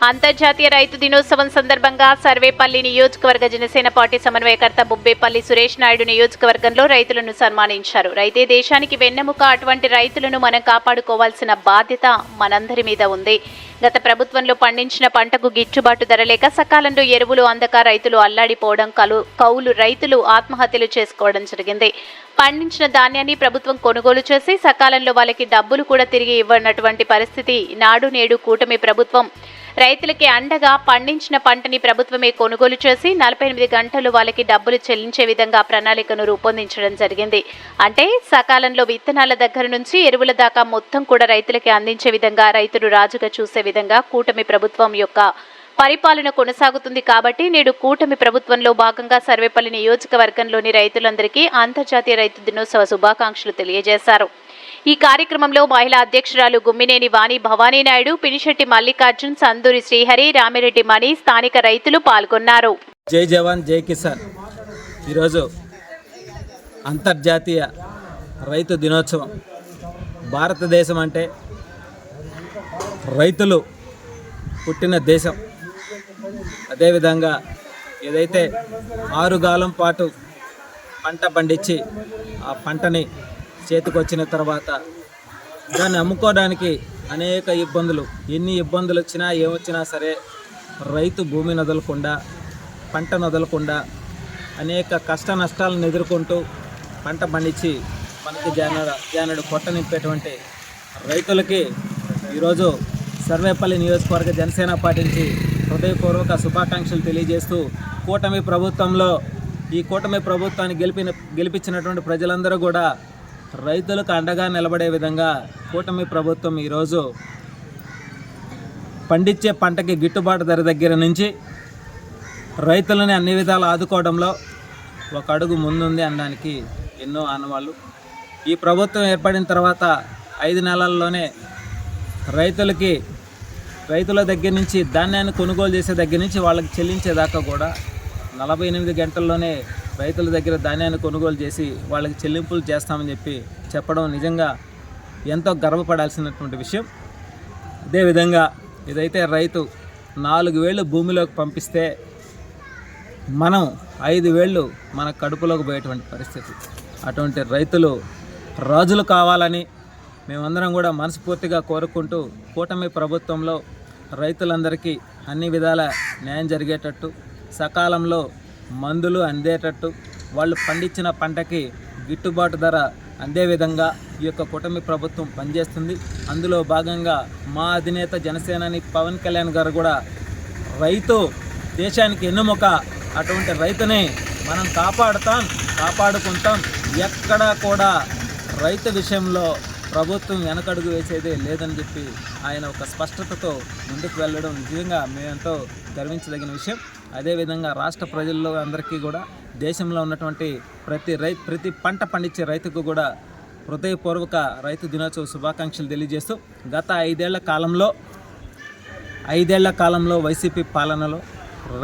అంతర్జాతీయ రైతు దినోత్సవం సందర్భంగా సర్వేపల్లి నియోజకవర్గ జనసేన పార్టీ సమన్వయకర్త బుబ్బేపల్లి సురేష్ నాయుడు నియోజకవర్గంలో రైతులను సన్మానించారు. రైతే దేశానికి వెన్నెముక. అటువంటి రైతులను మనం కాపాడుకోవాల్సిన బాధ్యత మనందరి మీద ఉంది. గత ప్రభుత్వంలో పండించిన పంటకు గిట్టుబాటు ధర లేక సకాలంలో ఎరువులు అందక రైతులు అల్లాడిపోవడం, కౌలు రైతులు ఆత్మహత్యలు చేసుకోవడం జరిగింది. పండించిన ధాన్యాన్ని ప్రభుత్వం కొనుగోలు చేసి సకాలంలో వాళ్ళకి డబ్బులు కూడా తిరిగి ఇవ్వనటువంటి పరిస్థితి. నాడు నేడు కూటమి ప్రభుత్వం రైతులకి అండగా పండించిన పంటని ప్రభుత్వమే కొనుగోలు చేసి 48 గంటలు వాళ్ళకి డబ్బులు చెల్లించే విధంగా ప్రణాళికను రూపొందించడం జరిగింది. అంటే సకాలంలో విత్తనాల దగ్గర నుంచి ఎరువుల దాకా మొత్తం కూడా రైతులకి అందించే విధంగా, రైతులు రాజుగా చూసే విధంగా కూటమి ప్రభుత్వం యొక్క పరిపాలన కొనసాగుతుంది. కాబట్టి నేడు కూటమి ప్రభుత్వంలో భాగంగా సర్వేపల్లి నియోజకవర్గంలోని రైతులందరికీ అంతర్జాతీయ రైతు దినోత్సవ శుభాకాంక్షలు తెలియజేశారు. ఈ కార్యక్రమంలో మహిళా అధ్యక్షురాలు గుమ్మినేని వాణి భవానీ నాయుడు, పినిశెట్టి మల్లికార్జున్, సందూరి శ్రీహరి, రామిరెడ్డి మణి, స్థానిక రైతులు పాల్గొన్నారు. జై జవాన్ జై కిసాన్. ఈరోజు అంతర్జాతీయ రైతు దినోత్సవం. భారతదేశం అంటే రైతులు పుట్టిన దేశం. అదేవిధంగా ఏదైతే 6 కాలం పాటు పంట పండించి ఆ పంటని చేతికొచ్చిన తర్వాత దాన్ని అమ్ముకోవడానికి అనేక ఇబ్బందులు, ఎన్ని ఇబ్బందులు వచ్చినా ఏమొచ్చినా సరే రైతు భూమిని వదలకుండా, పంటను వదలకుండా అనేక కష్ట నష్టాలను ఎదుర్కొంటూ పంట పండించి మనకి జానడు పొట్ట నింపేటువంటి రైతులకి ఈరోజు సర్వేపల్లి నియోజకవర్గ జనసేన పార్టీ నుంచి హృదయపూర్వక శుభాకాంక్షలు తెలియజేస్తూ, కూటమి ప్రభుత్వంలో ఈ కూటమి ప్రభుత్వాన్ని గెలిపించినటువంటి ప్రజలందరూ కూడా రైతులకు అండగా నిలబడే విధంగా కూటమి ప్రభుత్వం ఈరోజు పండించే పంటకి గిట్టుబాటు ధర దగ్గర నుంచి రైతులని అన్ని విధాలు ఆదుకోవడంలో ఒక అడుగు ముందుంది అనడానికి ఎన్నో ఆనవాళ్ళు. ఈ ప్రభుత్వం ఏర్పడిన తర్వాత 5 నెలల్లోనే రైతుల దగ్గర నుంచి ధాన్యాన్ని కొనుగోలు చేసే దగ్గర నుంచి వాళ్ళకి చెల్లించేదాకా కూడా 48 గంటల్లోనే రైతుల దగ్గర ధాన్యాన్ని కొనుగోలు చేసి వాళ్ళకి చెల్లింపులు చేస్తామని చెప్పడం నిజంగా ఎంతో గర్వపడాల్సినటువంటి విషయం. అదేవిధంగా ఇదైతే రైతు 4 వేళ్ళు భూమిలోకి పంపిస్తే మనం 5 వేళ్ళు మన కడుపులోకి పోయేటువంటి పరిస్థితి. అటువంటి రైతులు రాజులు కావాలని మేమందరం కూడా మనస్ఫూర్తిగా కోరుకుంటూ, కూటమి ప్రభుత్వంలో రైతులందరికీ అన్ని విధాల న్యాయం జరిగేటట్టు, సకాలంలో మందులు అందేటట్టు, వాళ్ళు పండించిన పంటకి గిట్టుబాటు ధర అందే విధంగా ఈ యొక్క కూటమి ప్రభుత్వం పనిచేస్తుంది. అందులో భాగంగా మా అధినేత జనసేనాని పవన్ కళ్యాణ్ గారు కూడా రైతు దేశానికి ఎన్నుముక, అటువంటి రైతుని మనం కాపాడుకుంటాం. ఎక్కడా కూడా రైతు విషయంలో ప్రభుత్వం వెనకడుగు వేసేదే లేదని ఆయన ఒక స్పష్టతతో ముందుకు వెళ్ళడం నిజంగా మేమెంతో గర్వించదగిన విషయం. అదేవిధంగా రాష్ట్ర ప్రజల్లో అందరికీ కూడా, దేశంలో ఉన్నటువంటి ప్రతి పంట పండించే రైతుకు కూడా హృదయపూర్వక రైతు దినోత్సవ శుభాకాంక్షలు తెలియజేస్తూ, గత 5 ఏళ్ల కాలంలో వైసీపీ పాలనలో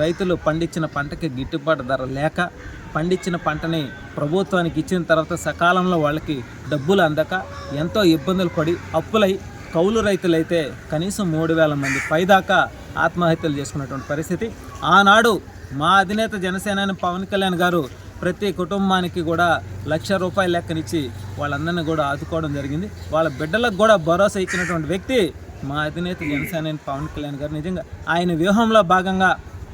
రైతులు పండించిన పంటకి గిట్టుబాటు ధర లేక, పండించిన పంటని ప్రభుత్వానికి ఇచ్చిన తర్వాత సకాలంలో వాళ్ళకి డబ్బులు అందక ఎంతో ఇబ్బందులు పడి అప్పులై, కౌలు రైతులైతే కనీసం 3,000 మంది పైదాకా ఆత్మహత్యలు చేసుకున్నటువంటి పరిస్థితి. ఆనాడు మా అధినేత జనసేనాని పవన్ కళ్యాణ్ గారు ప్రతి కుటుంబానికి కూడా ₹1,00,000 లెక్కనిచ్చి వాళ్ళందరినీ కూడా ఆదుకోవడం జరిగింది. వాళ్ళ బిడ్డలకు కూడా భరోసా ఇచ్చినటువంటి వ్యక్తి మా అధినేత జనసేనాని పవన్ కళ్యాణ్ గారు. నిజంగా ఆయన వ్యూహంలో భాగంగా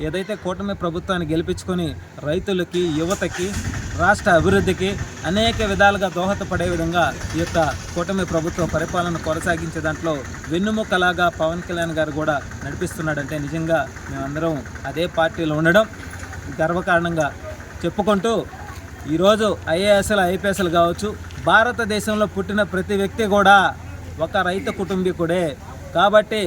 ఏదైతే కూటమి ప్రభుత్వాన్ని గెలిపించుకొని రైతులకి, యువతకి, రాష్ట్ర అభివృద్ధికి అనేక విధాలుగా దోహదపడే విధంగా ఈ యొక్క కూటమి ప్రభుత్వ పరిపాలన కొనసాగించే దాంట్లో వెన్నుముక్కలాగా పవన్ కళ్యాణ్ గారు కూడా నడిపిస్తున్నాడంటే నిజంగా మేమందరం అదే పార్టీలో ఉండడం గర్వకారణంగా చెప్పుకుంటూ, ఈరోజు ఐఏఎస్లు, ఐపీఎస్లు కావచ్చు, భారతదేశంలో పుట్టిన ప్రతి వ్యక్తి కూడా ఒక రైతు కుటుంబీకుడే. కాబట్టి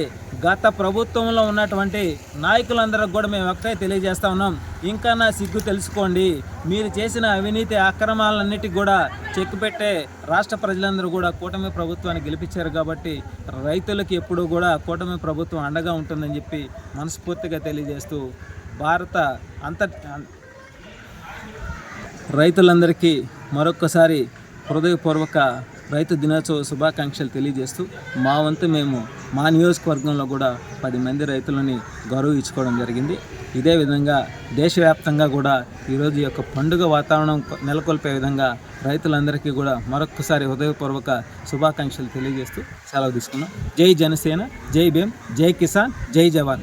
గత ప్రభుత్వంలో ఉన్నటువంటి నాయకులందరికీ కూడా మేము ఒక్కటే తెలియజేస్తా ఉన్నాం, ఇంకా నా సిగ్గు తెలుసుకోండి. మీరు చేసిన అవినీతి అక్రమాలన్నిటికీ కూడా చెక్ పెట్టే రాష్ట్ర ప్రజలందరూ కూడా కూటమి ప్రభుత్వాన్ని గెలిపించారు. కాబట్టి రైతులకి ఎప్పుడూ కూడా కూటమి ప్రభుత్వం అండగా ఉంటుందని మనస్ఫూర్తిగా తెలియజేస్తూ, రైతులందరికీ మరొక్కసారి హృదయపూర్వక రైతు దినోత్సవ శుభాకాంక్షలు తెలియజేస్తూ మా వంతు మేము మా నియోజకవర్గంలో కూడా 10 మంది రైతులని గౌరవించుకోవడం జరిగింది. ఇదే విధంగా దేశవ్యాప్తంగా కూడా ఈరోజు ఈ యొక్క పండుగ వాతావరణం నెలకొల్పే విధంగా రైతులందరికీ కూడా మరొక్కసారి హృదయపూర్వక శుభాకాంక్షలు తెలియజేస్తూ సెలవు తీసుకున్నాం. జై జనసేన, జై భీమ్, జై కిసాన్, జై జవాన్.